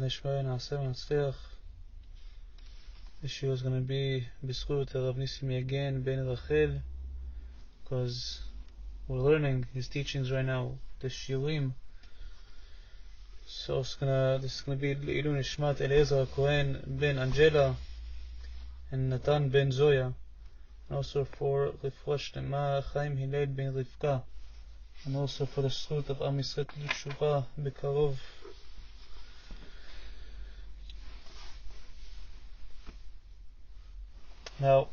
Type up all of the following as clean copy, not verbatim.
This year is going to be בזכות Rabbi Nissim Yagen ben Rachel, because we're learning his teachings right now, the shiurim. So this is going to be Leilu Nishmat Eliezer Cohen ben Angela and Natan ben Zoya, and also for Refuah Shlema Chaim Hillel ben Rivka, and also for the zchut of Am Yisrael Tשובה בקרוב. Now,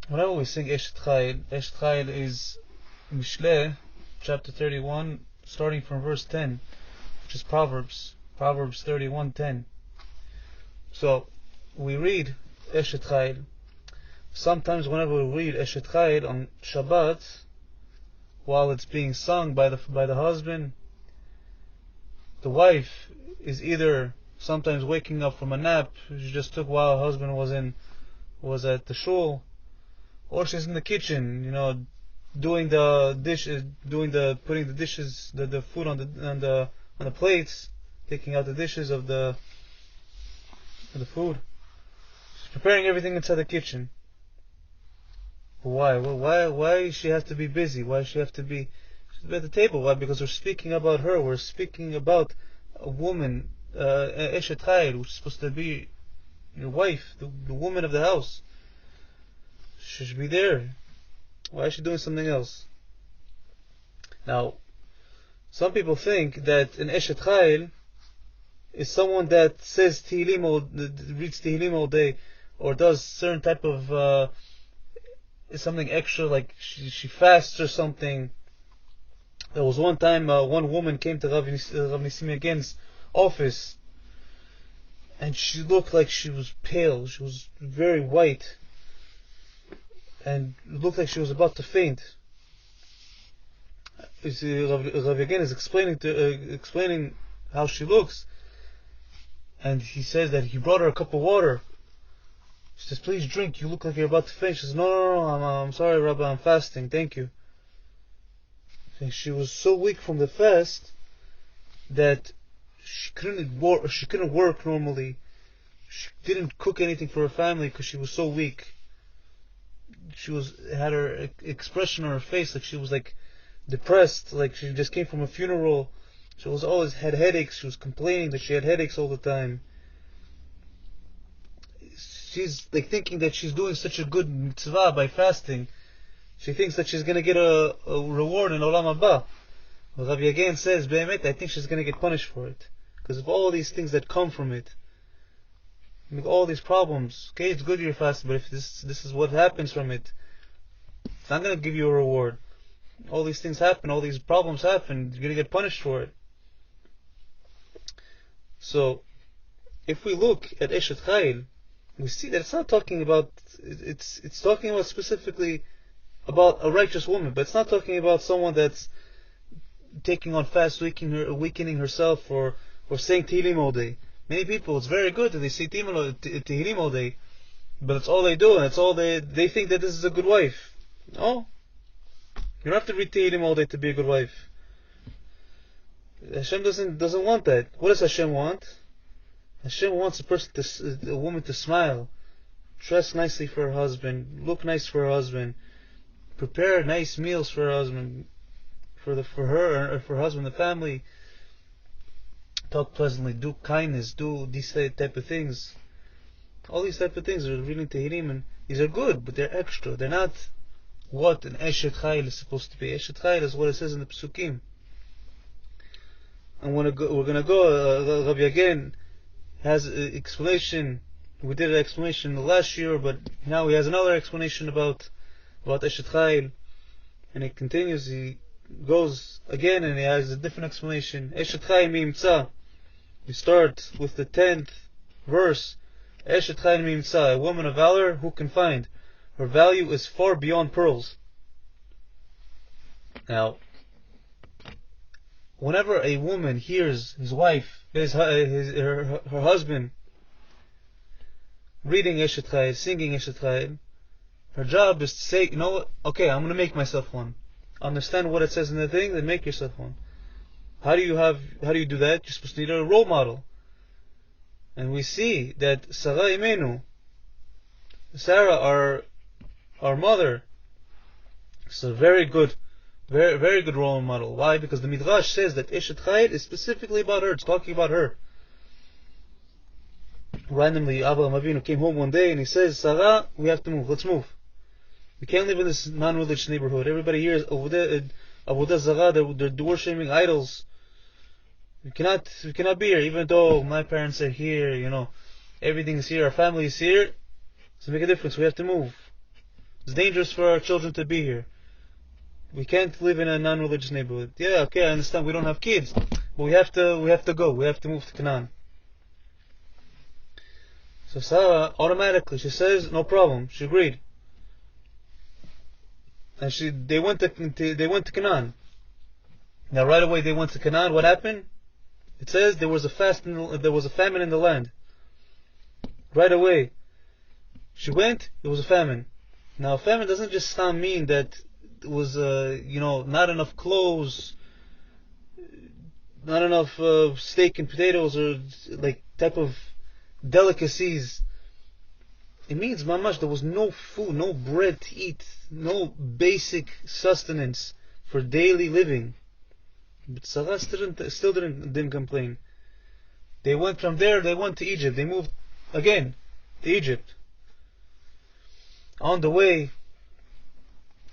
whenever we sing Eshet Chayil is Mishle, chapter 31, starting from verse 10, which is Proverbs 31:10. So, we read Eshet Chayil. Sometimes whenever we read Eshet Chayil on Shabbat, while it's being sung by the husband, the wife is either sometimes waking up from a nap she just took while her husband was at the shul, or she's in the kitchen, doing the dishes, putting the dishes, the food on the plates, taking out the dishes of the food. She's preparing everything inside the kitchen. Why? Why she has to be busy? Why she have to be at the table? Why? Because we're speaking about her. We're speaking about a woman, Eshet Chayil, which is supposed to be your wife, the woman of the house. She should be there. Why is she doing something else? Now, some people think that an Eshet Chayil is someone that says Tehillim reads Tehillim all day, or does certain type of something extra, like she fasts or something. There was one time one woman came to Rabbi Nissim Yagen's office, and she looked like she was pale. She was very white, and looked like she was about to faint. You see, Rabbi Yagen is explaining how she looks, and he says that he brought her a cup of water. She says, "Please drink. You look like you're about to faint." She says, "No, I'm sorry, Rabbi. I'm fasting. Thank you." And she was so weak from the fast that she couldn't work normally. She didn't cook anything for her family because she was so weak. She had her expression on her face like she was depressed, like she just came from a funeral. She always had headaches. She was complaining that she had headaches all the time. She's thinking that she's doing such a good mitzvah by fasting. She thinks that she's going to get a reward in Olam Haba. Rabbi Yagen says, Be'emet, I think she's going to get punished for it, because of all these things that come from it. All these problems. Okay, it's good you're fasting, but if this is what happens from it, it's not going to give you a reward. All these things happen, all these problems happen, you're going to get punished for it. So, if we look at Eshet Chayil, we see that it's not talking about, it's talking about specifically about a righteous woman, but it's not talking about someone that's taking on fast, weakening herself, or saying Tehillim all day. Many people, it's very good that they say Tehillim all day, but it's all they do, and it's all they think that this is a good wife. No, you don't have to read Tehillim all day to be a good wife. Hashem doesn't want that. What does Hashem want? Hashem wants a woman to smile, dress nicely for her husband, look nice for her husband, prepare nice meals for her husband, for her or for her husband, the family. Talk pleasantly, do kindness, do these type of things. All these type of things are reading Tehillim, and these are good, but they're extra. They're not what an Eshet Chayil is supposed to be. Eshet Chayil is what it says in the Pesukim. And we're going to go, Rabbi Yagen has an explanation. We did an explanation last year, but now he has another explanation about Eshet Chayil. And he continues, he goes again and he has a different explanation. Eshet Chayil mi'imtza. We start with the 10th verse. Eshet Chayil mi'imtza, a woman of valor who can find. Her value is far beyond pearls. Now, whenever a woman hears his wife, her husband, reading Eshet Chayil, singing Eshet Chayil, her job is to say, okay, I'm going to make myself one. Understand what it says in the thing, then make yourself one. How do you do that? You're supposed to need a role model. And we see that Sarah Imenu, Sarah, our mother, is a very good role model. Why? Because the Midrash says that Eshet Chayil is specifically about her. It's talking about her. Randomly, Avraham Avinu came home one day and he says, Sarah, we have to move. Let's move. We can't live in this non-religious neighborhood. Everybody here is over there, Avodah Zarah, they're worshipping idols. We cannot be here, even though my parents are here, everything is here, our family is here. Doesn't make a difference. We have to move. It's dangerous for our children to be here. We can't live in a non-religious neighborhood. Yeah, okay, I understand. We don't have kids, but we have to go. We have to move to Canaan. So Sarah automatically she says no problem. She agreed, and they went to Canaan. Now right away they went to Canaan. What happened? It says there was a famine in the land. Right away, she went. There was a famine. Now, famine doesn't just mean that it was, not enough clothes, not enough steak and potatoes, or like type of delicacies. It means, mamash, there was no food, no bread to eat, no basic sustenance for daily living. But Sarah still didn't complain. They went from there. They went to Egypt. They moved again to Egypt. On the way,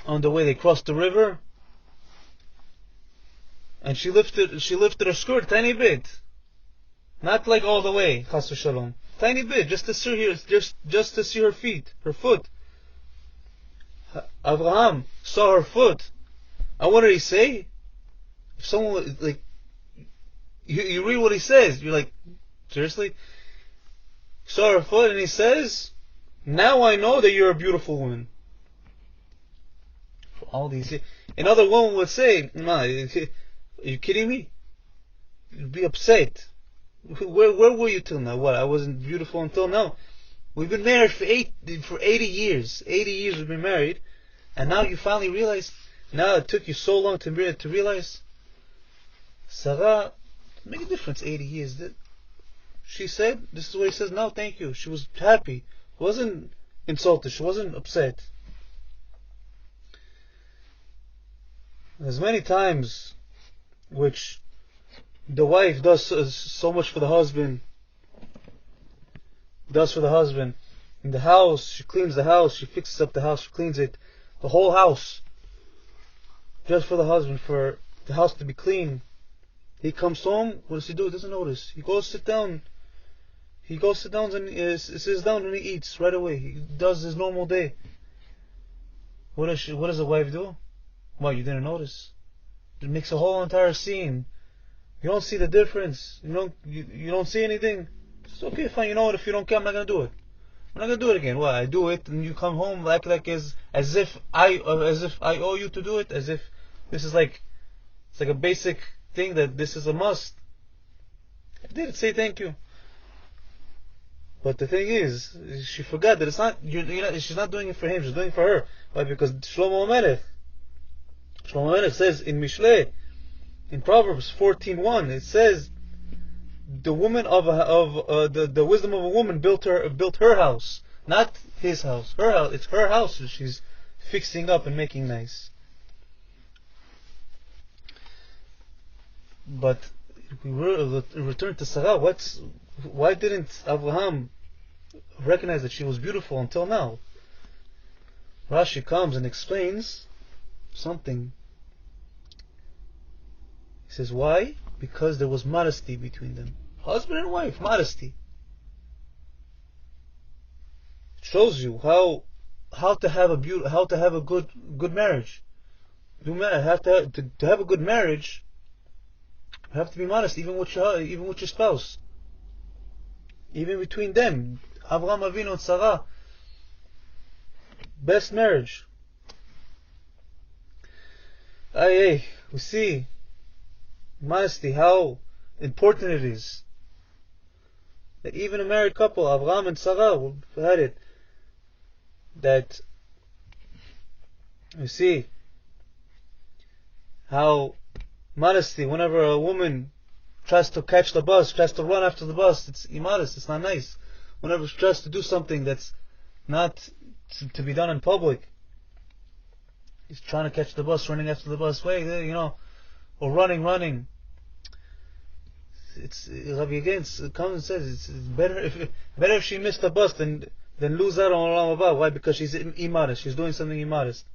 they crossed the river, and she lifted her skirt a tiny bit, not like all the way, chas v'shalom, tiny bit, just to see her feet, her foot. Abraham saw her foot, and what did he say? If someone you read what he says, you're like, seriously? Saw her foot, and he says, now I know that you're a beautiful woman. For all these years. Another woman would say, nah, are you kidding me? You'd be upset. Where were you till now? What, I wasn't beautiful until now? We've been married for 80 years. 80 years we've been married, and now you finally realize. Now it took you so long to realize. Sarah, make a difference. 80 years. She said, this is what he says now. Thank you. She was happy. She wasn't insulted. She wasn't upset. There's many times which the wife does so much for the husband. In the house, she cleans the house, she fixes up the house, she cleans it, the whole house, just for the husband, for the house to be clean. He comes home, what does he do? He doesn't notice. He goes sit down. He sits down and he eats right away. He does his normal day. What does the wife do? Well, you didn't notice. It makes a whole entire scene. You don't see the difference. You don't see anything. It's okay, fine. You know what? If you don't care, I'm not gonna do it. I'm not gonna do it again. Well, I do it, and you come home like as if I owe you to do it, as if this is it's like a basic thing, that this is a must. I did say thank you. But the thing is, she forgot that it's not. She's not doing it for him. She's doing it for her. Why? Because Shlomo Melech says in Mishle, in Proverbs 14:1, it says, the woman the wisdom of a woman built her house, not his house. Her house. It's her house that she's fixing up and making nice. But we return to Sarah. Why didn't Abraham recognize that she was beautiful until now? Rashi comes and explains something. He says, why? Because there was modesty between them. Husband and wife, modesty. It shows you how to have a good marriage. To have a good marriage, you have to be modest, even with your spouse. Even between them, Avraham Avinu and Sarah, best marriage. We see modesty, how important it is. That even a married couple, Avraham and Sarah, had it. That we see how modesty, whenever a woman tries to catch the bus, tries to run after the bus, it's immodest, it's not nice. Whenever she tries to do something that's not to be done in public, he's trying to catch the bus, running after the bus, wait, or running. It's Rabbi Yagen comes and says it's better if she missed the bus than lose out on Olam Haba. Why? Because she's immodest. She's doing something immodest.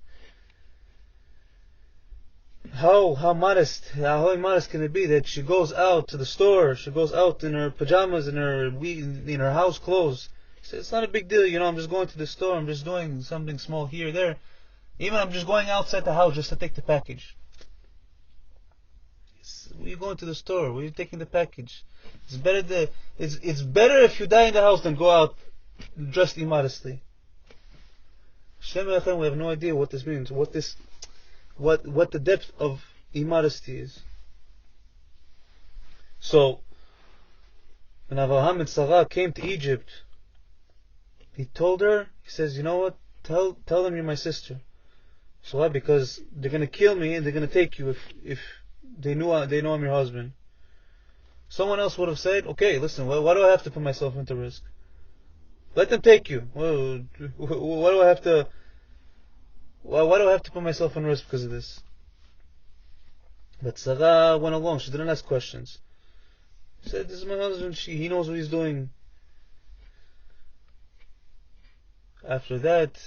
How immodest can it be that she goes out to the store, she goes out in her pajamas, in her house clothes. She says, it's not a big deal, I'm just going to the store, I'm just doing something small here, there. Even I'm just going outside the house just to take the package. When you going to the store, when you're taking the package, it's better if you die in the house than go out dressed immodestly. Shem we have no idea what this means, what the depth of immodesty is. So, when Abraham and Sarah came to Egypt, he told her, he says, you know what, tell them you're my sister. So why? Because they're going to kill me and they're going to take you if they know I'm your husband. Someone else would have said, okay, listen, why do I have to put myself into risk? Let them take you. Why do I have to put myself in risk because of this? But Sarah went along. She didn't ask questions. She said, this is my husband. He knows what he's doing. After that,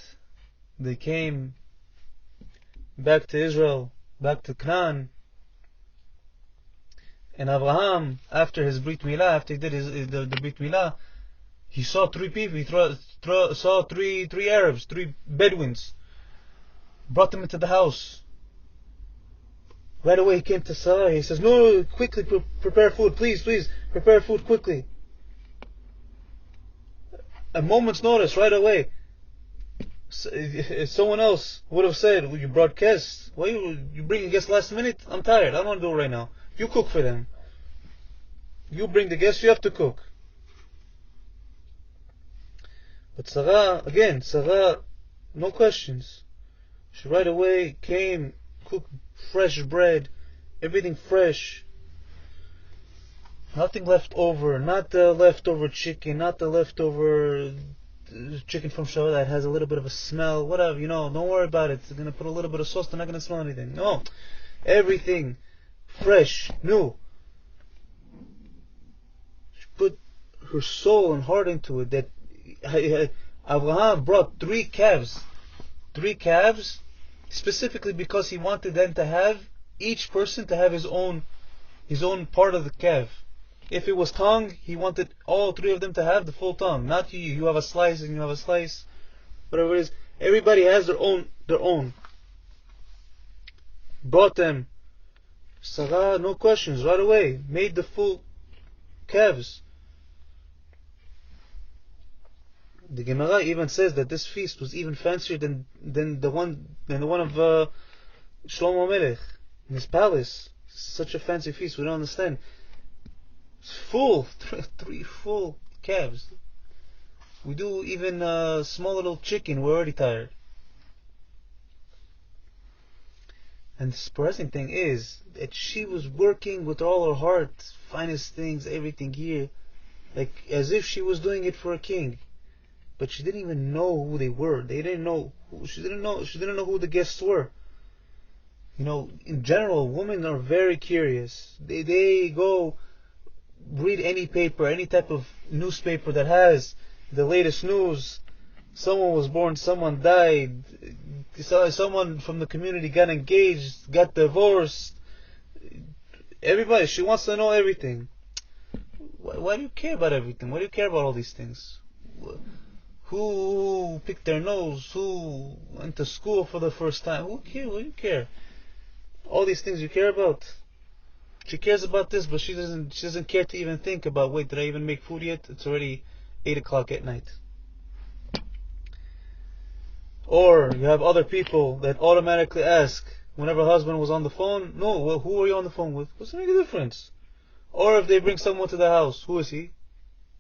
they came back to Israel, back to Canaan. And Abraham, after his Brit Milah, after he did the Brit Milah, he saw three people. He saw three Arabs, three Bedouins. Brought them into the house. Right away he came to Sarah. He says, no, quickly prepare food. Please, prepare food quickly. A moment's notice, right away. If someone else would have said, well, you brought guests. Why you bringing guests last minute? I'm tired. I don't want to do it right now. You cook for them. You bring the guests, you have to cook. But Sarah, no questions. She right away came, cooked fresh bread, everything fresh. Nothing left over, not the leftover chicken, not the leftover chicken from Shabbat that has a little bit of a smell, whatever, don't worry about it. They're going to put a little bit of sauce, they're not going to smell anything. No, everything fresh, new. She put her soul and heart into it. That Abraham brought three calves, specifically because he wanted them to have, each person to have his own part of the calf. If it was tongue, he wanted all three of them to have the full tongue. Not you have a slice and you have a slice, whatever it is. Everybody has their own. Brought them. Sarah, no questions, right away, made the full calves. The Gemara even says that this feast was even fancier than the one of Shlomo Melech in his palace. Such a fancy feast, we don't understand. It's full, three full calves. We do even a small little chicken, we're already tired. And the surprising thing is that she was working with all her heart, finest things, everything here, like as if she was doing it for a king. But she didn't even know who they were. She didn't know who the guests were. In general, women are very curious. They go read any paper, any type of newspaper that has the latest news. Someone was born, someone died, someone from the community got engaged, got divorced. Everybody, she wants to know everything. Why do you care about everything? Why do you care about all these things? Who picked their nose? Who went to school for the first time? Who cares? What do you care? All these things you care about. She cares about this, but she doesn't care to even think about, wait, did I even make food yet? It's already 8 o'clock at night. Or you have other people that automatically ask whenever husband was on the phone, no, well, who are you on the phone with? What's the difference? Or if they bring someone to the house, who is he?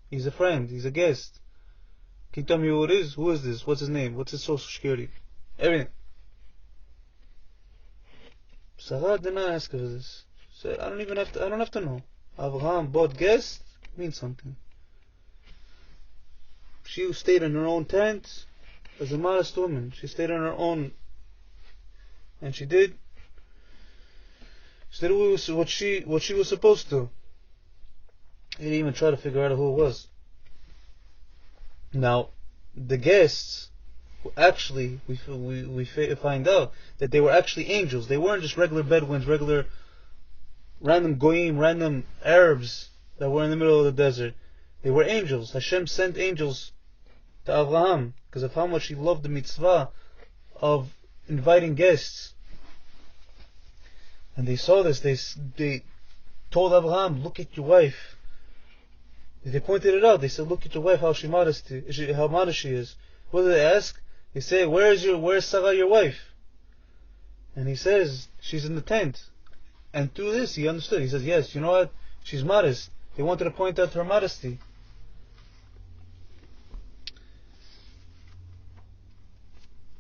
He's a friend, he's a guest. Can you tell me who it is? Who is this? What's his name? What's his social security? Everything. Sarah did not ask her this. She said, I don't have to know. Abraham bought guests means something. She stayed in her own tent as a modest woman. She stayed on her own, and she did what she was supposed to. He didn't even try to figure out who it was. Now, the guests, actually, we find out that they were actually angels. They weren't just regular Bedouins, regular random goyim, random Arabs that were in the middle of the desert. They were angels. Hashem sent angels to Abraham because of how much he loved the mitzvah of inviting guests. And they saw this. They told Abraham, "Look at your wife." They pointed it out. They said, "Look at your wife, how modest she is." What did they ask? They say, "Where's Sarah, your wife?" And he says, "She's in the tent." And through this, he understood. He says, "Yes, you know what? She's modest." They wanted to point out her modesty.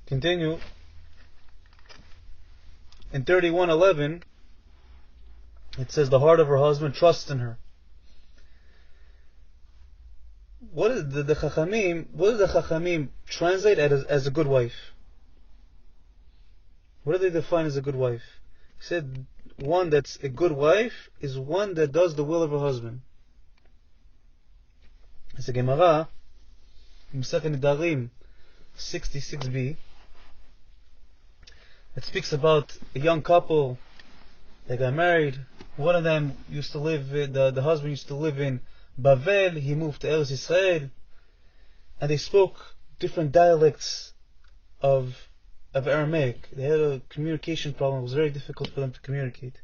Continue. In 31:11, it says, "The heart of her husband trusts in her." What is the Chachamim translate as a good wife? What do they define as a good wife? He said one that's a good wife is one that does the will of her husband. It's a Gemara in Masechet Nedarim 66b that speaks about a young couple that got married. One of them used to live, the husband used to live in Bavel. He moved to Eretz Israel, and they spoke different dialects of Aramaic. They had a communication problem. It was very difficult for them to communicate.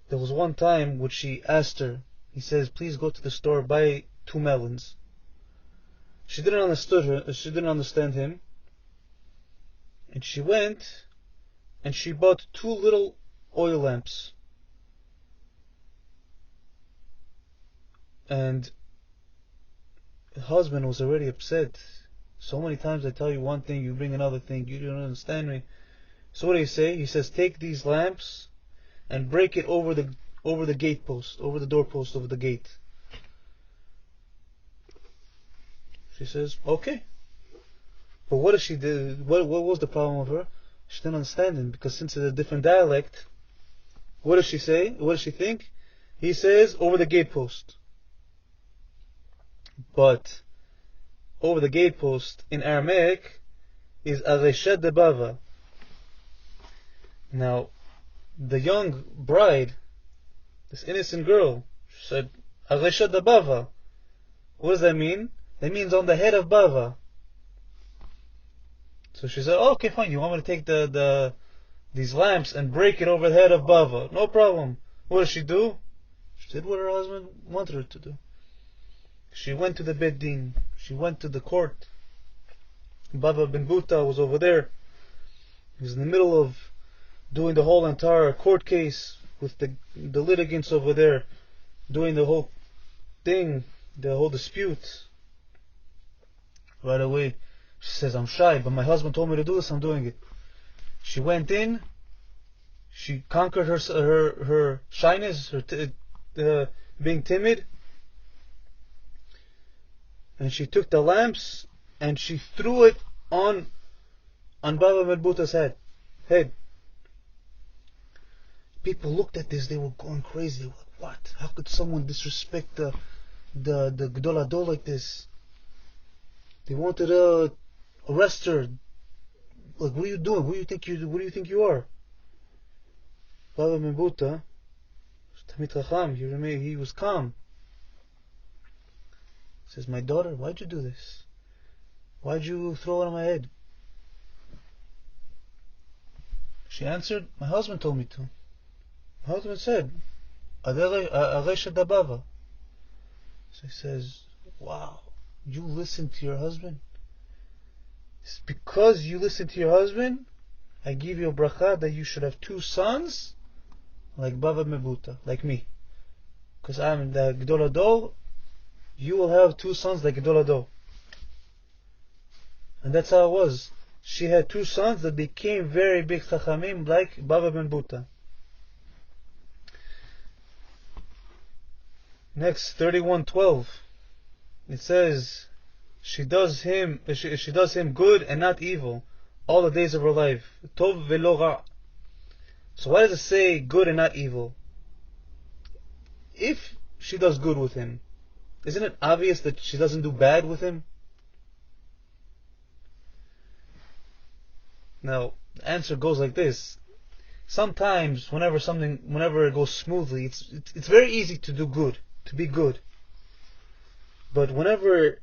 There was one time which he asked her, he says, "Please go to the store, buy 2 melons." She didn't understand him, and she went and she bought 2 little oil lamps. And the husband was already upset. So many times I tell you one thing, you bring another thing, you don't understand me. So what do you say? He says, "Take these lamps and break it over the gate post, over the doorpost, over the gate." She says, "Okay." But what did she do? What was the problem with her? She didn't understand him, because since it's a different dialect, what does she say? What does she think? He says, "Over the gate post." But over the gatepost in Aramaic is Eshet Chayil. Now, the young bride, this innocent girl, said Eshet Chayil. What does that mean? That means on the head of Bava. So she said, "Oh, okay, fine. You want me to take these lamps and break it over the head of Bava? No problem." What does she do? She did what her husband wanted her to do. She went to the Beit Din. She went to the court. Baba ben Buta was over there. He was in the middle of doing the whole entire court case with the litigants over there, doing the whole thing, the whole dispute. Right away, she says, "I'm shy, but my husband told me to do this, I'm doing it." She went in. She conquered her shyness, her being timid. And she took the lamps and she threw it on Baba ben Buta's head. People looked at this, they were going crazy. They were like, "What? How could someone disrespect the Gedol Adol like this?" They wanted to arrest her. Like, "What are you doing? What do you think you are?" Baba ben Buta, Tamid Chacham, he was calm. He says, "My daughter, why'd you do this? Why'd you throw it on my head?" She answered, "My husband told me to. My husband said, Eshet Chayil." So he says, "Wow, you listen to your husband? It's because you listen to your husband, I give you a bracha that you should have 2 sons like Baba ben Buta, like me. Because I'm the Gedol Adol, you will have 2 sons like Gedol Adol." And that's how it was. She had 2 sons that became very big Chachamim like Baba ben Buta. Next, 31:12. It says, she does him good and not evil all the days of her life. Tov velo ra. So why does it say good and not evil? If she does good with him, isn't it obvious that she doesn't do bad with him? Now, the answer goes like this. Sometimes, whenever it goes smoothly, it's very easy to do good, to be good. But whenever,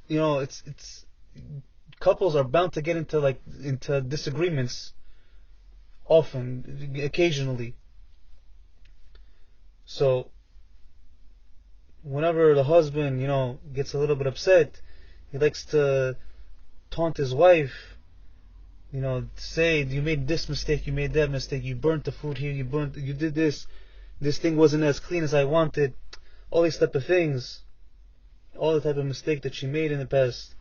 it's couples are bound to get into disagreements often, occasionally. So, whenever the husband, gets a little bit upset, he likes to taunt his wife, say, you made this mistake, you made that mistake, you burnt the food here, you did this thing wasn't as clean as I wanted, all these type of things, all the type of mistake that she made in the past.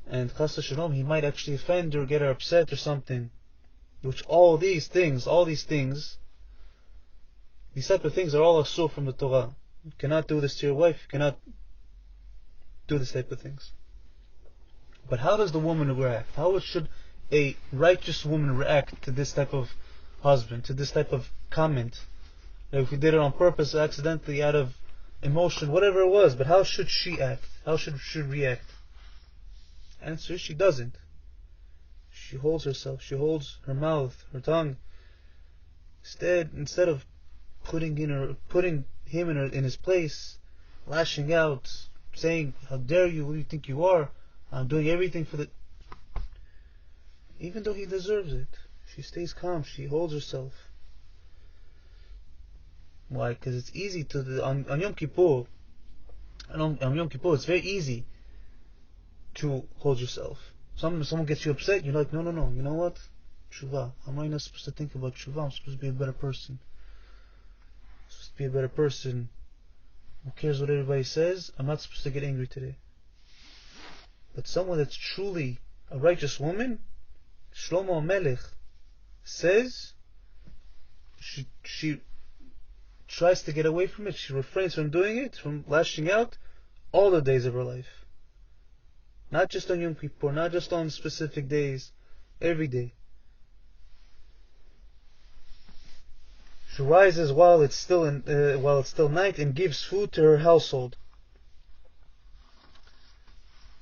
And chas v'shalom, he might actually offend her, get her upset or something. Which all these type of things are all asur from the Torah. You cannot do this to your wife, you cannot do this type of things. But how does the woman react? How should a righteous woman react to this type of husband, to this type of comment? If he did it on purpose, accidentally, out of emotion, whatever it was, but how should she act? How should she react? Answer, she doesn't. She holds herself, she holds her mouth, her tongue. Instead of putting him in his place, lashing out, saying, how dare you, who do you think you are? I'm doing everything for the... Even though he deserves it, she stays calm, she holds herself. Why? Because it's easy on Yom Kippur, it's very easy to hold yourself. Someone gets you upset, you're like, no, you know what? Tשוba. How am I not supposed to think about Tשוba? I'm supposed to be a better person. Who cares what everybody says? I'm not supposed to get angry today. But someone that's truly a righteous woman, Shlomo Melech says, she tries to get away from it, she refrains from doing it, from lashing out, all the days of her life. Not just on Yom Kippur, not just on specific days, every day. She rises while it's still night and gives food to her household.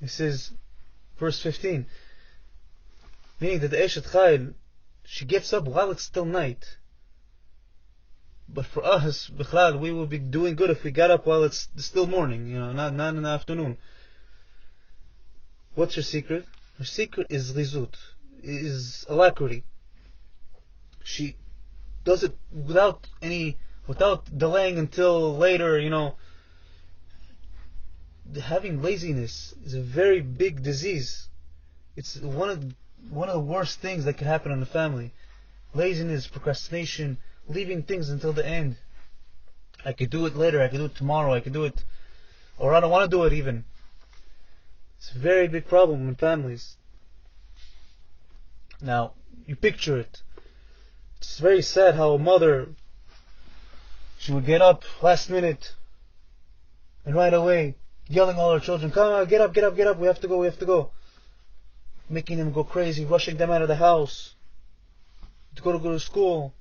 This is verse 15. Meaning that the Eshet Chayil, she gets up while it's still night. But for us, bichlal, we would be doing good if we got up while it's still morning, not in the afternoon. What's her secret? Her secret is rizut, is alacrity. She does it without delaying until later, Having laziness is a very big disease. It's one of the worst things that can happen in a family. Laziness, procrastination, leaving things until the end. I could do it later, I could do it tomorrow, I could do it, or I don't want to do it even. It's a very big problem in families. Now, you picture it. It's very sad how a mother, she would get up last minute and right away yelling all her children, come on, get up, we have to go. Making them go crazy, rushing them out of the house to go to school.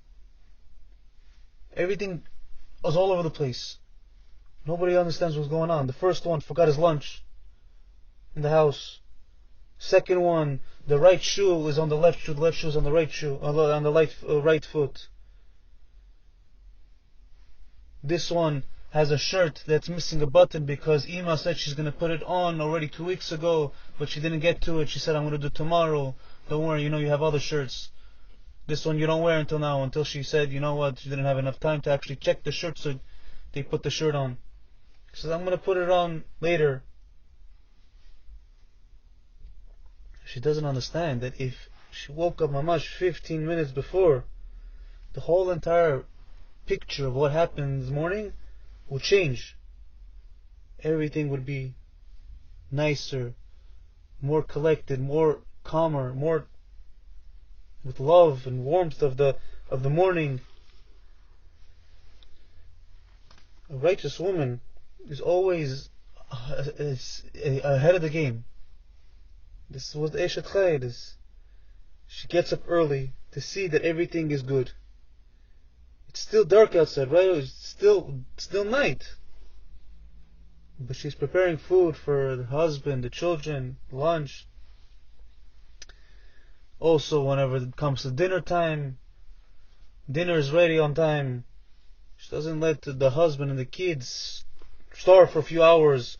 Everything was all over the place. Nobody understands what's going on. The first one forgot his lunch in the house. Second one, the right shoe is on the left shoe, the left shoe is on the right shoe, on the right foot. This one has a shirt that's missing a button because Ima said she's going to put it on already 2 weeks ago, but she didn't get to it. She said, I'm going to do it tomorrow. Don't worry, you have other shirts. This one you don't wear until now, until she said, you know what, she didn't have enough time to actually check the shirt, so they put the shirt on. She said, I'm going to put it on later. She doesn't understand that if she woke up mamash 15 minutes before, the whole entire picture of what happened this morning would change. Everything would be nicer, more collected, more calmer, more with love and warmth of the morning. A righteous woman is always ahead of the game. This is what Eshet Chayil is. She gets up early to see that everything is good. It's still dark outside, right? It's still night. But she's preparing food for the husband, the children, lunch. Also, whenever it comes to dinner time, dinner is ready on time. She doesn't let the husband and the kids starve for a few hours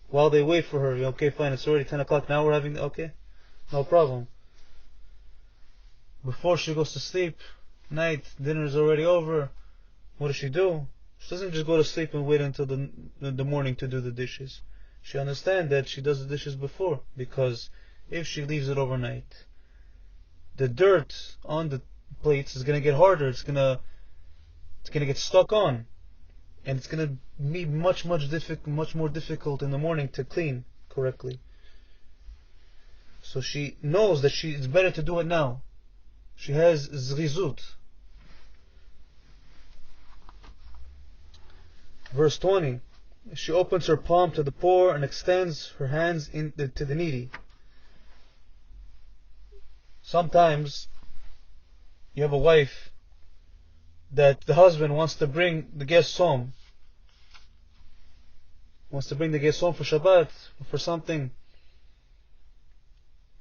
while they wait for her. Okay, fine, it's already 10 o'clock, now we're having... Okay, no problem. Before she goes to sleep, night, dinner is already over. What does she do? She doesn't just go to sleep and wait until the morning to do the dishes. She understands that she does the dishes before, because if she leaves it overnight, the dirt on the plates is going to get harder. It's going to get stuck on, and it's going to be much more difficult in the morning to clean correctly. So she knows that it's better to do it now. She has zrizut. Verse 20. She opens her palm to the poor and extends her hands to the needy. Sometimes you have a wife that the husband wants to bring the guests home. Wants to bring the guests home for Shabbat, for something.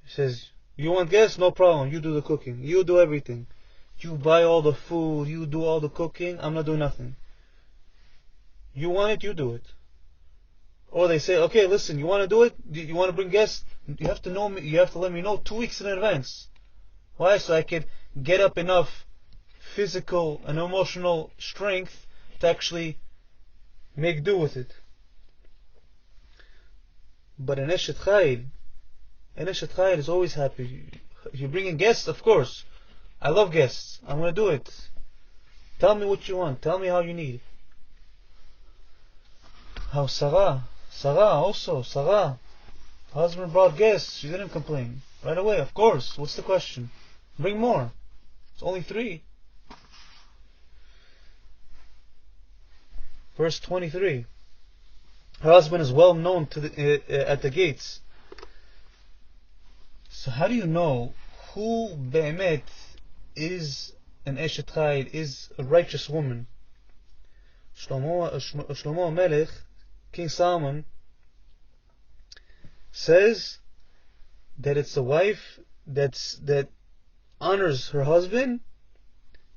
He says, you want guests? No problem. You do the cooking. You do everything. You buy all the food. You do all the cooking. I'm not doing nothing. You want it? You do it. Or they say, okay, listen, you want to do it? You want to bring guests? You have to know me. You have to let me know 2 weeks in advance. Why? So I can get up enough physical and emotional strength to actually make do with it. But an Eshet Chayil is always happy. If you bring in guests, of course. I love guests. I'm going to do it. Tell me what you want. Tell me how you need. How Sarah husband brought guests. She didn't complain. Right away, of course. What's the question? Bring more. It's only 3. Verse 23. Her husband is well known at the gates. So how do you know who be'emet is an Eshet Chayil, is a righteous woman? Shlomo Melech, King Solomon, says that it's a wife that honors her husband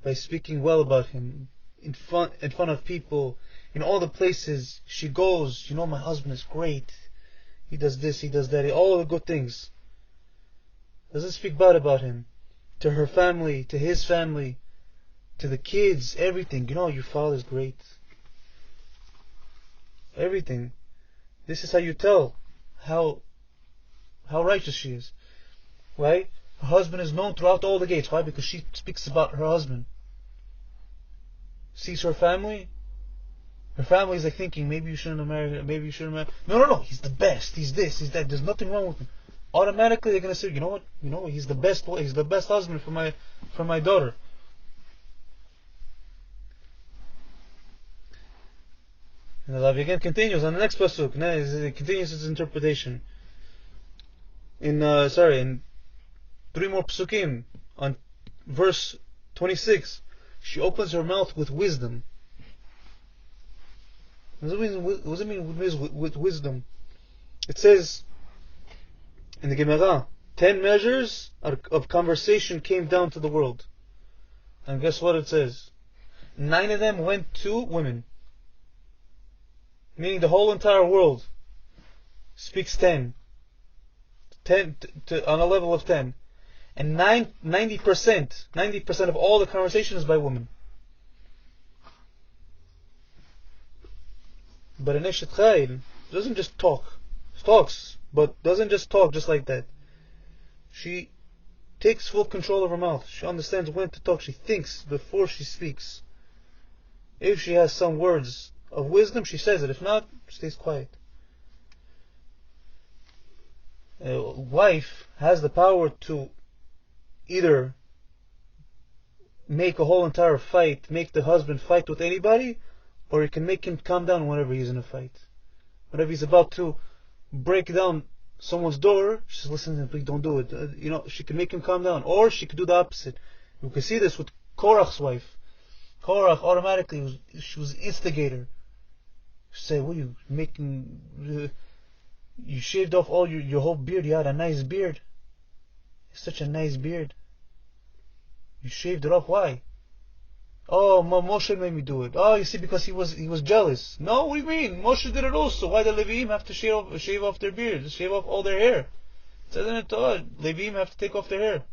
by speaking well about him in front of people, in all the places she goes. My husband is great. He does this, he does that, all the good things. Doesn't speak bad about him. To her family, to his family, to the kids, everything. Your father's great. Everything. This is how you tell how righteous she is. Right? Her husband is known throughout all the gates. Why? Because she speaks about her husband. Sees her family. Her family is like thinking, maybe you shouldn't have married her, maybe you shouldn't have married. No, he's the best, he's this, he's that, there's nothing wrong with him. Automatically they're going to say, you know what, he's the best husband for my daughter. And the Rabbi again continues on the next pasuk. It continues its interpretation. In 3 more pasukim, on verse 26, she opens her mouth with wisdom. What does it mean with wisdom? It says in the Gemara, 10 measures of conversation came down to the world. And guess what it says? 9 of them went to women. Meaning the whole entire world speaks 10 on a level of 10. And 90% of all the conversation is by women. But an Eshet Chayil doesn't just talk. She talks, but doesn't just talk just like that. She takes full control of her mouth. She understands when to talk. She thinks before she speaks. If she has some words of wisdom, she says it. If not, she stays quiet. A wife has the power to either make a whole entire fight, make the husband fight with anybody, or it can make him calm down whenever he's in a fight. Whenever he's about to break down someone's door, she says, listen, please don't do it. She can make him calm down. Or she could do the opposite. You can see this with Korach's wife. Korach automatically, she was an instigator. She said, what are you making? You shaved off all your whole beard. You had a nice beard. Such a nice beard. You shaved it off. Why? Oh, Moshe made me do it. Oh, you see, because he was jealous. No, what do you mean? Moshe did it also. Why the Leviim have to shave off their beards, shave off all their hair? It says in the Torah, Leviim have to take off their hair.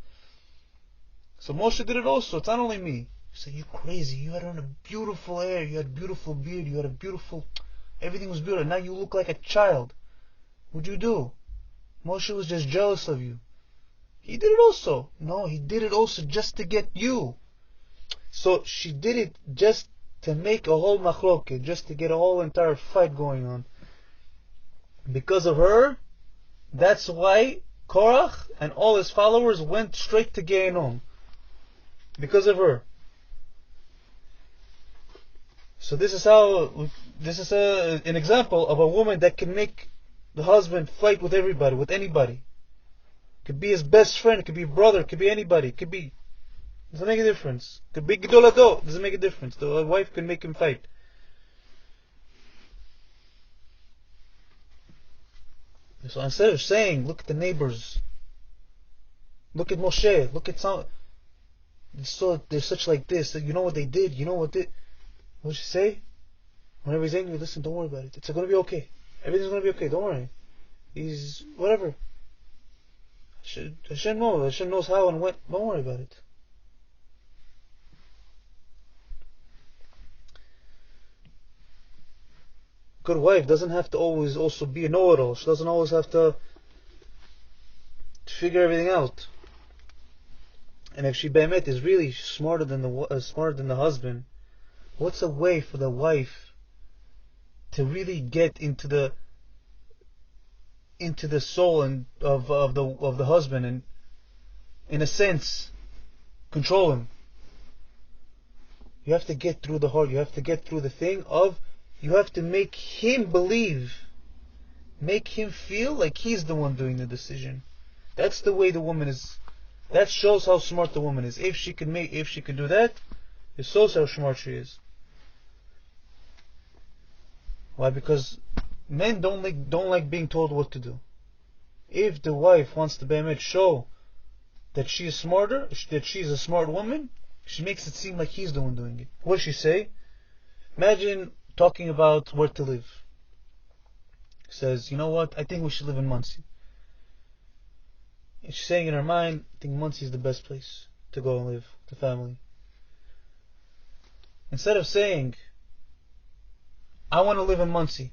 So Moshe did it also. It's not only me. You say, you crazy. You had on a beautiful hair. You had a beautiful beard. You had a beautiful... Everything was beautiful. Now you look like a child. What'd you do? Moshe was just jealous of you. He did it also. No, he did it also just to get you. So she did it just to make a whole machloket, just to get a whole entire fight going on. Because of her, that's why Korach and all his followers went straight to Gehenom. Because of her. So this is an example of a woman that can make the husband fight with everybody, with anybody. It could be his best friend, it could be a brother, it could be anybody, it could be... Doesn't make a difference. It could be Gedolado, doesn't make a difference. The wife can make him fight. So instead of saying, look at the neighbors, look at Moshe, look at some... They're such like this, you know what they did, you know what they... What does she say? Whenever he's angry, listen, don't worry about it. It's going to be okay. Everything's going to be okay, don't worry. He's... whatever. Hashem knows. Hashem knows how and when. Don't worry about it. Good wife doesn't have to always also be a know-it-all. She doesn't always have to figure everything out. And if she be'emet is really smarter than the husband, what's a way for the wife to really get into the soul of the husband and, in a sense, control him? You have to get through the heart. You have to get through the thing of, you have to make him believe, make him feel like he's the one doing the decision. That's the way the woman is. That shows how smart the woman is. If she could do that, it shows how smart she is. Why? Because men don't like being told what to do. If the wife wants to be'emet show that she is smarter, that she is a smart woman, she makes it seem like he's the one doing it. What does she say? Imagine talking about where to live. Says, you know what? I think we should live in Monsey. And she's saying in her mind, I think Monsey is the best place to go and live, the family. Instead of saying, I want to live in Monsey,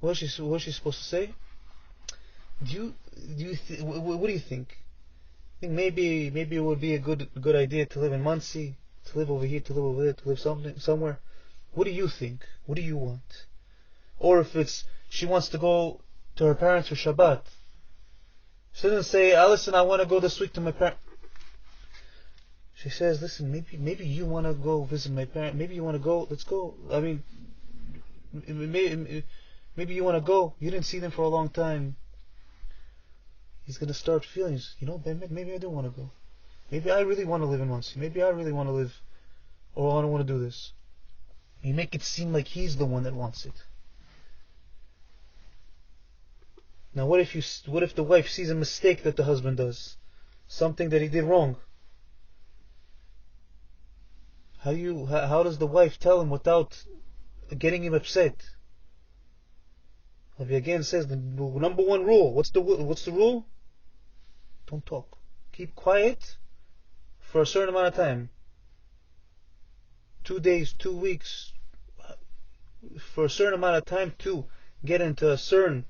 what is she supposed to say? What do you think? I think maybe it would be a good idea to live in Monsey, to live over here, to live over there, to live somewhere. What do you think? What do you want? Or if she wants to go to her parents for Shabbat, she doesn't say, listen, I want to go this week to my parents. She says, listen, maybe you want to go visit my parents. Maybe you want to go. Let's go. I mean, maybe you want to go. You didn't see them for a long time. He's going to start feeling, maybe I do want to go. Maybe I really want to live in Monsey. Maybe I really want to live, or I don't want to do this. You make it seem like he's the one that wants it. Now, what if the wife sees a mistake that the husband does, something that he did wrong? How does the wife tell him without getting him upset? Rabbi again says the number one rule. What's the rule? Don't talk. Keep quiet for a certain amount of time. 2 days, 2 weeks, for a certain amount of time to get into a certain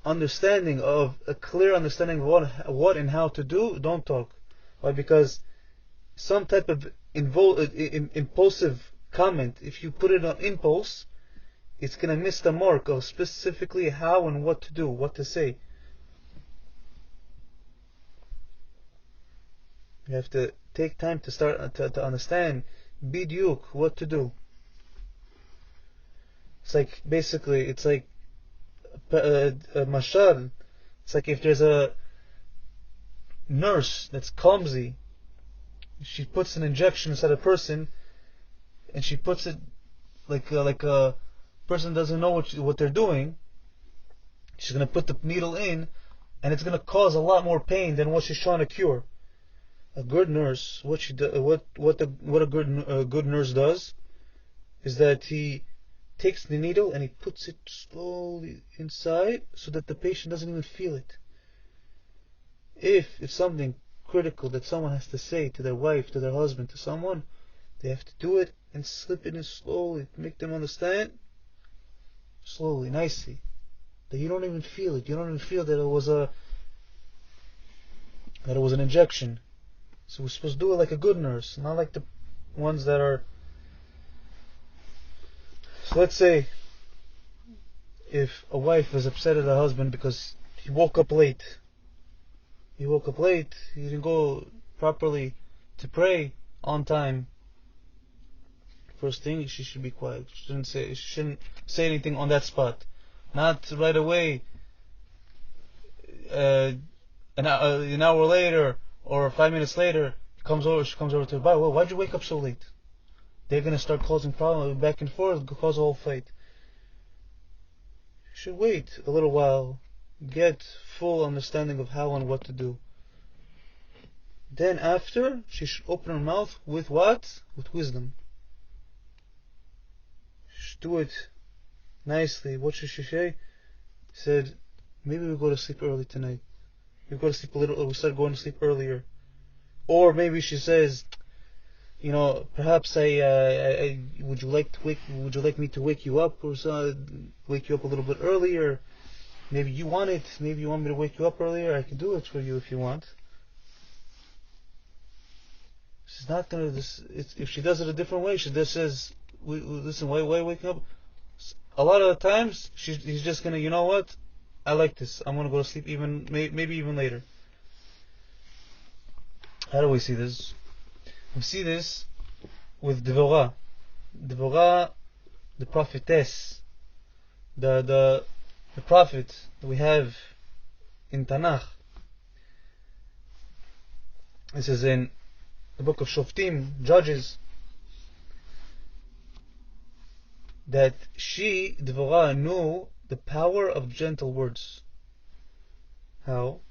understanding of a clear understanding of what and how to do. Don't talk. Why? Because some type of impulsive comment, if you put it on impulse, it's going to miss the mark of specifically how and what to do, what to say. You have to take time to start to understand, bidyuk, what to do. It's like, basically, it's like a mashal. It's like if there's a nurse that's clumsy, she puts an injection inside a person, and she puts it like a person doesn't know what they're doing. She's going to put the needle in, and it's going to cause a lot more pain than what she's trying to cure. A good nurse, what a good nurse does, is that he takes the needle and he puts it slowly inside, so that the patient doesn't even feel it. If it's something critical that someone has to say to their wife, to their husband, to someone, they have to do it and slip it in slowly, make them understand, slowly, nicely, that you don't even feel it. You don't even feel that it was an injection. So we're supposed to do it like a good nurse, not like the ones that are. So let's say if a wife is upset at her husband because he woke up late. He didn't go properly to pray on time. First thing, she should be quiet. She shouldn't say anything on that spot. Not right away, an hour later or 5 minutes later, she comes over to her, well, why'd you wake up so late? They're going to start causing problems back and forth, cause a whole fight. You should wait a little while, get full understanding of how and what to do. Then after, she should open her mouth with what? With wisdom. She should do it nicely. What should she say? She said, maybe we go to sleep early tonight. We start going to sleep earlier. Or maybe she says, perhaps would you like me to wake you up, or wake you up a little bit earlier? Maybe you want it. Maybe you want me to wake you up earlier. I can do it for you if you want. She's not gonna. If she does it a different way, she just says, "Listen, why waking up?" A lot of the times, he's just gonna. You know what? I like this. I'm gonna go to sleep maybe even later. How do we see this? We see this with Devorah. Devorah, the prophetess, the prophet that we have in Tanakh. This is in the book of Shoftim, Judges, that she, Devorah, knew the power of gentle words. How?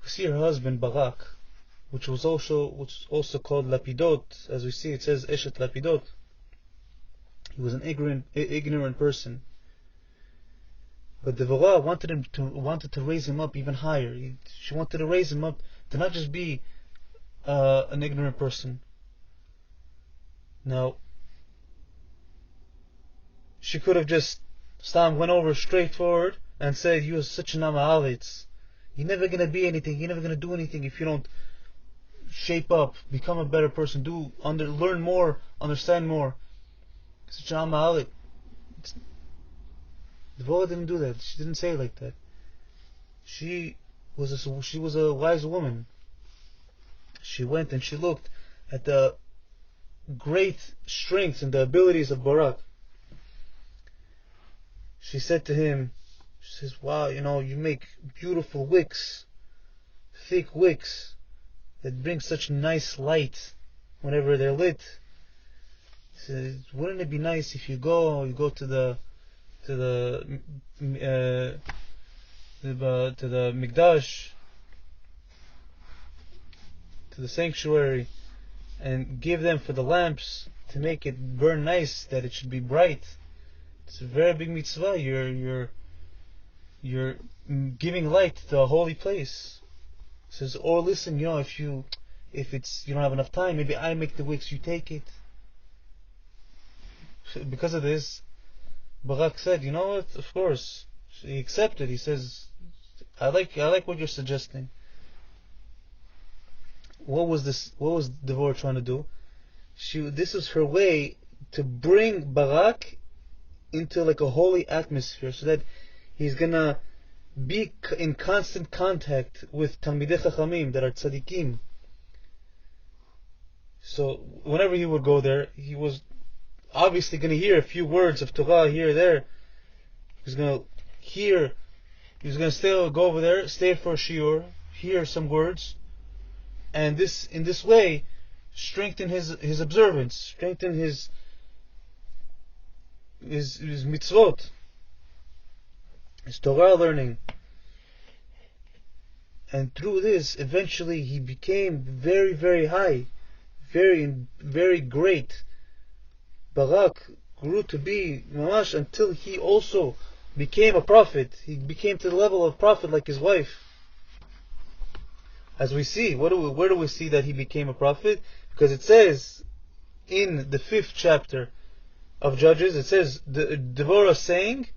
We see her husband Barak, which was also called Lapidot. As we see, it says Eshet Lapidot. He was an ignorant person. But Devorah wanted to raise him up even higher. She wanted to raise him up to not just be an ignorant person. Now, she could have just went over straight forward and said, "You are such an Amahalitz. You're never going to be anything. You're never going to do anything if you don't shape up, become a better person, learn more, understand more. Such an Amahalitz." Devorah didn't do that. She didn't say it like that. She was a wise woman. She went and she looked at the great strengths and the abilities of Barak. She said to him, she says, "Wow, you make beautiful wicks, thick wicks that bring such nice light whenever they're lit. She says, wouldn't it be nice if you go to the Mikdash, to the sanctuary, and give them for the lamps to make it burn nice, that it should be bright. It's a very big mitzvah. You're giving light to a holy place." He says, "Or listen, if you don't have enough time, maybe I make the wicks, you take it." Because of this, Barak said, "You know what? Of course." He accepted. He says, I like what you're suggesting." What was Devorah trying to do? This is her way to bring Barak into like a holy atmosphere, so that he's gonna be in constant contact with Talmidei Chachamim that are tzaddikim. So whenever he would go there, he was obviously going to hear a few words of Torah here or there. He's going to hear, he's going to go over there, stay for a shiur, hear some words, and this, in this way, strengthen his observance, strengthen his mitzvot, his Torah learning. And through this, eventually he became very, very high, very, very great. Barak grew to be mamash until he also became a prophet. He became to the level of prophet like his wife. As we see, where do we see that he became a prophet? Because it says in the 5th chapter of Judges, it says Devorah sang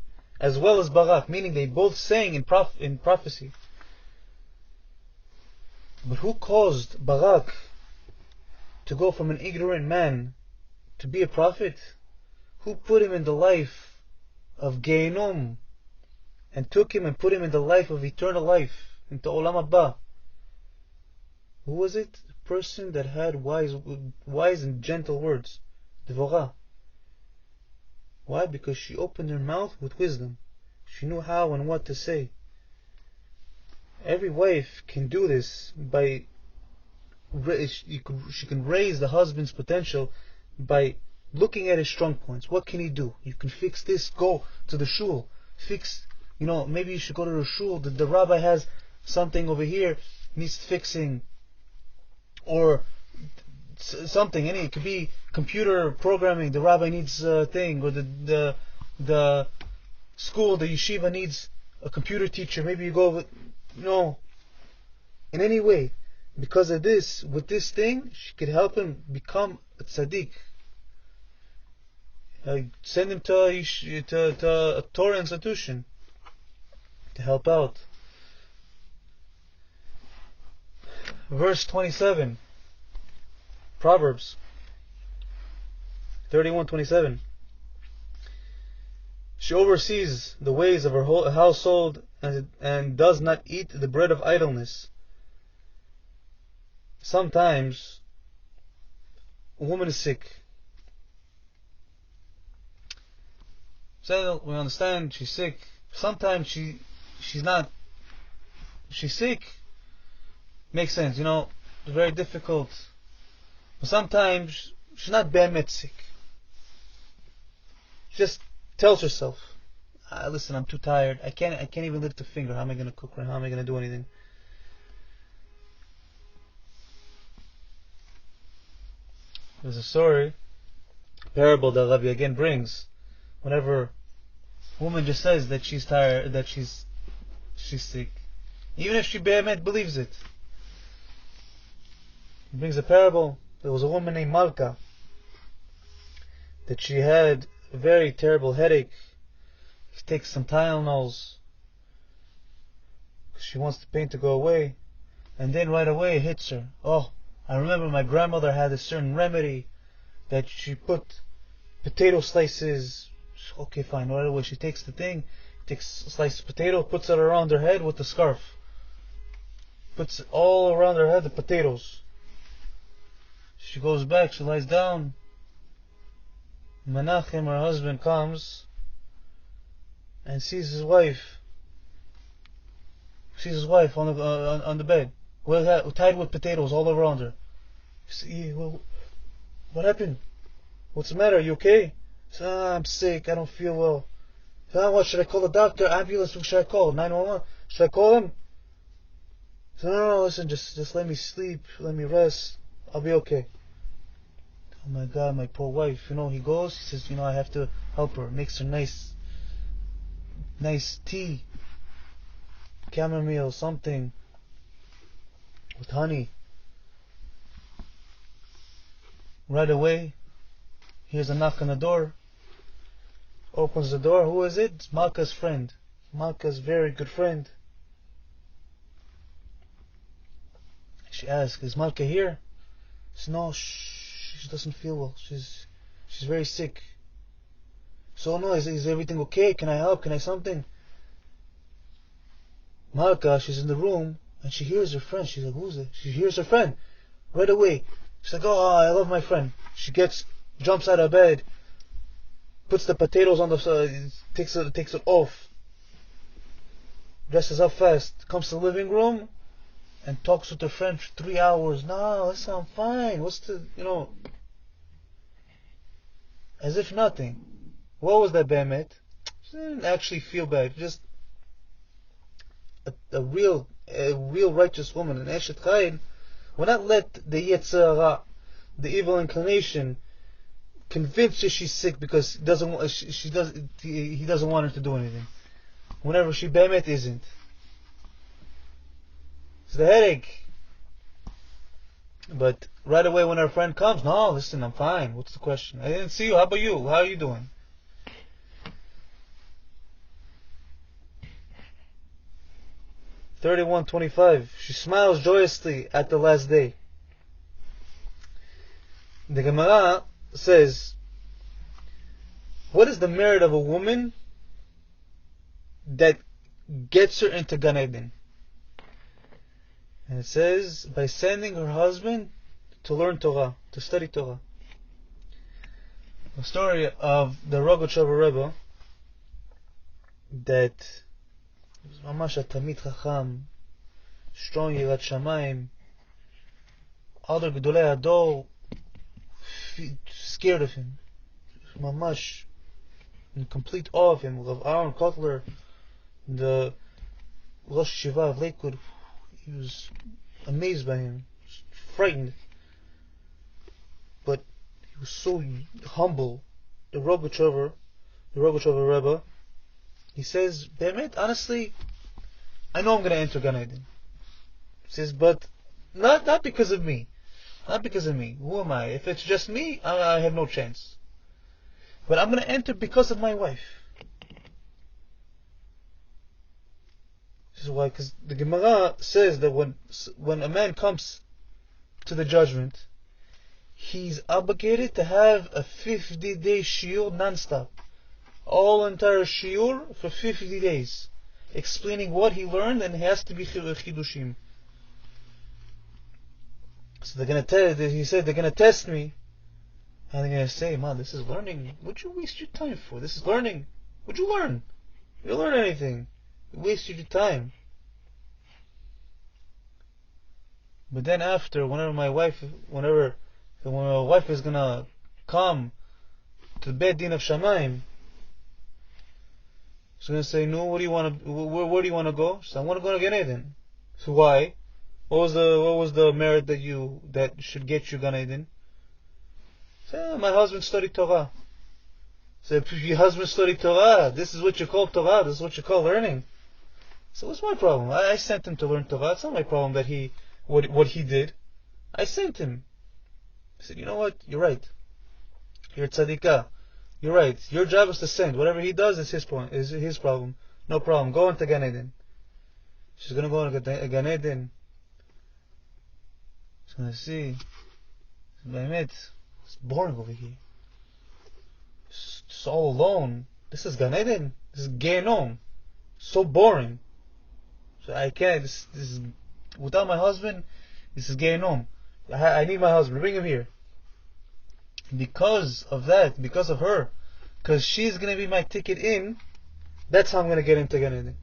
as well as Barak, meaning they both sang in prophecy. But who caused Barak to go from an ignorant man to be a prophet? Who put him in the life of Gehinom and took him and put him in the life of eternal life, into Olam Haba? Who was it? A person that had wise and gentle words. Devorah. Why? Because she opened her mouth with wisdom. She knew how and what to say. Every wife can do this by she can raise the husband's potential by looking at his strong points. What can he do? You can fix this. Go to the shul. Fix. Maybe you should go to the shul. The rabbi has something over here needs fixing, or something. It could be computer programming. The rabbi needs a thing, or the school, the yeshiva needs a computer teacher. Maybe you go with. In any way, because of this, with this thing, she could help him become a tzaddik. Send him to a Torah institution to help out. Verse 27, Proverbs 31:27. She oversees the ways of her whole household and does not eat the bread of idleness. Sometimes a woman is sick. So we understand she's sick. Sometimes she's not. She's sick. Makes sense, it's very difficult. But sometimes she's not be'emet sick. She just tells herself, listen, I'm too tired. I can't even lift a finger. How am I going to cook? How am I going to do anything? There's a story, parable that Rabbi Yagen brings. Whenever a woman just says that she's tired, that she's sick, even if she be'emet believes it. He brings a parable. There was a woman named Malka that she had a very terrible headache. She takes some Tylenols because she wants the pain to go away, and then right away it hits her. Oh, I remember my grandmother had a certain remedy that she put potato slices. Okay, fine. Right away she takes the thing, takes a slice of potato, puts it around her head with the scarf, puts it all around her head, the potatoes. She goes back, she lies down. Menachem, her husband, comes and sees his wife on the bed, tied with potatoes all around her. Well, what happened? What's the matter? Are you okay? Says, I'm sick. I don't feel well. What should I call the doctor? Ambulance? What should I call? 911? Should I call him? Says, no, listen, just let me sleep, let me rest. I'll be okay. Oh my God, my poor wife. He goes. He says, I have to help her. Makes her nice tea, chamomile, something with honey. Right away, here's a knock on the door. Opens the door. Who is it? It's Malka's friend. Malka's very good friend. She asks, is Malka here? She says, no, she doesn't feel well. She's very sick. So no, is everything okay? Can I help? Can I something? Malka, she's in the room and she hears her friend. She's like, who's it? She hears her friend. Right away, She's like, oh, I love my friend. She jumps out of bed, puts the potatoes on the side, takes it off, dresses up fast, comes to the living room, and talks with her friend for 3 hours. No, listen, I'm fine. What's the, as if nothing. What was that, Bemet? She didn't actually feel bad. Just a real righteous woman, an Eshet Chayil, will not let the Yetzer Hara, the evil inclination, convince her she's sick because he doesn't want her to do anything. Whenever she Bemet isn't. It's the headache. But right away when her friend comes, no, listen, I'm fine. What's the question? I didn't see you. How about you? How are you doing? (31:25). She smiles joyously at the last day. The Gemara says, what is the merit of a woman that gets her into Gan Eden? And it says, by sending her husband to learn Torah, to study Torah. The story of the Rogatchover Rebbe, that was mamash a Talmid Chacham, strong Yirat Shamayim, other Gedolei Hador scared of him, mamash in complete awe of him. Rav Aaron Kotler, the Rosh Yeshiva of Lakewood, he was amazed by him, frightened, but he was so humble. The Rogatchover Rebbe, he says, Be'emet, honestly, I know I'm going to enter Gan Eden. He says, but not because of me. Not because of me. Who am I? If it's just me, I have no chance. But I'm going to enter because of my wife. This is why, because the Gemara says that when a man comes to the judgment, he's obligated to have a 50-day shiur non-stop. All entire shiur for 50 days, explaining what he learned, and it has to be chidushim. So they're going to he said they're going to test me, and they're going to say, man, this is learning. What'd you waste your time for? This is learning. What'd you learn? You didn't learn anything. You wasted your time. But then after, when my wife is going to come to the Beit Din of Shamayim, she's going to say, no, where do you want to go? She said, I want to go to Gan Eden. So why? What was the merit that should get you Gan Eden? Say, my husband studied Torah. So if your husband studied Torah, this is what you call Torah, this is what you call learning. So what's my problem? I sent him to learn Torah. It's not my problem that what he did. I sent him. I said, you know what? You're right. You're tzadikah. You're right. Your job is to send. Whatever he does is his problem. No problem. Go into Gan Eden. She's going to go into Gan Eden. She's going to see. It's boring over here. It's all alone. This is Gan Eden. This is Gehenom. So boring. So I can't. This is without my husband. This is Gehenom. I need my husband. Bring him here. Because of that, because of her, because she's going to be my ticket in, that's how I'm going to get into Gan Eden.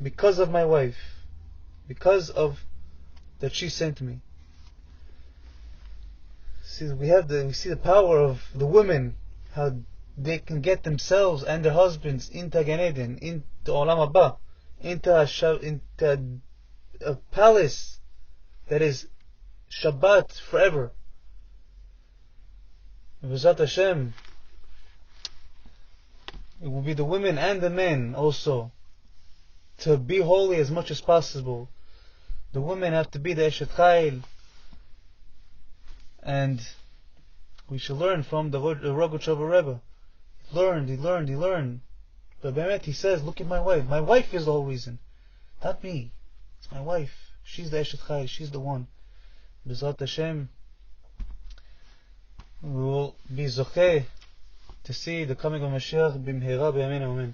Because of my wife. Because of that she sent me. See, we see the power of the women, how they can get themselves and their husbands into Gan Eden, into Olam Haba, into a palace that is Shabbat forever. B'ezrat Hashem, it will be the women and the men also to be holy as much as possible. The women have to be the Eshet Chayil, and we should learn from the Rogatchover Rebbe. He learned. But Be'emet, he says, look at my wife. My wife is the whole reason, not me. It's my wife. She's the Eshet Chayil. She's the one. B'ezrat Hashem, we will be zocheh to see the coming of Mashiach b'mhera b'yamin amen.